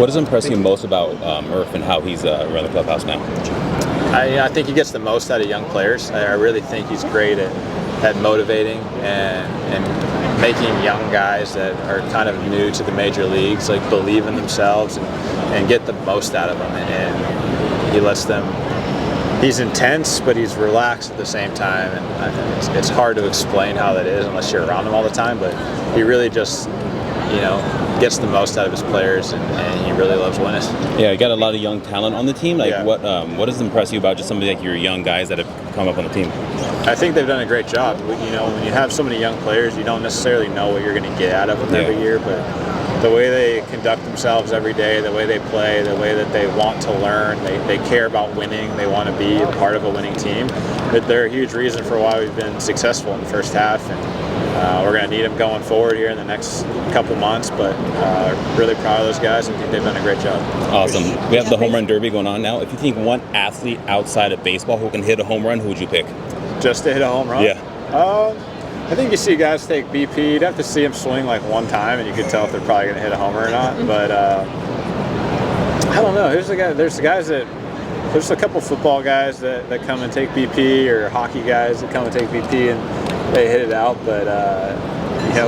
What does impress you most about Murph and how he's around the clubhouse now? I think he gets the most out of young players. I really think he's great at motivating and making young guys that are kind of new to the major leagues like believe in themselves and get the most out of them. And he lets them. He's intense, but he's relaxed at the same time. And it's hard to explain how that is unless you're around him all the time. But he really just, gets the most out of his players, and he really loves winning. Yeah, you got a lot of young talent on the team. Like, Yeah. what does impress you about just some of your young guys that have come up on the team? I think they've done a great job. When you have so many young players, you don't necessarily know what you're going to get out of them every year, but the way they conduct themselves every day, the way they play, the way that they want to learn, they care about winning, they want to be a part of a winning team. But they're a huge reason for why we've been successful in the first half, and we're going to need them going forward here in the next couple months, but really proud of those guys and think they've done a great job. Awesome. We have the home run derby going on now. If you think one athlete outside of baseball who can hit a home run, who would you pick? Just to hit a home run? Yeah. I think you see guys take BP. You'd have to see them swing like one time, and you could tell if they're probably going to hit a homer or not. But I don't know. There's a couple football guys that come and take BP, or hockey guys that come and take BP and they hit it out. But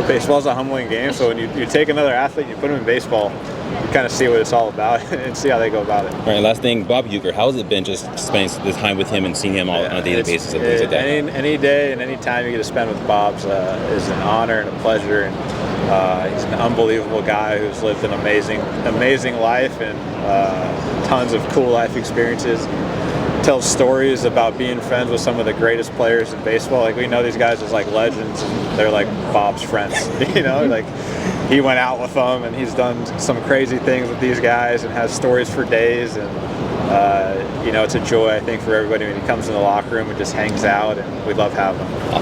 baseball's a humbling game. So when you take another athlete and you put them in baseball, you kind of see what it's all about and see how they go about it. All right, last thing, Bob Uecker, how has it been just spending this time with him and seeing him on a daily basis and things like that? Any day and any time you get to spend with Bob is an honor and a pleasure. And he's an unbelievable guy who's lived an amazing life and tons of cool life experiences. Tells stories about being friends with some of the greatest players in baseball. Like, we know these guys as like legends, and they're like Bob's friends. Like he went out with them, and he's done some crazy things with these guys, and has stories for days. And it's a joy, I think, for everybody when he comes in the locker room and just hangs out, and we love having him.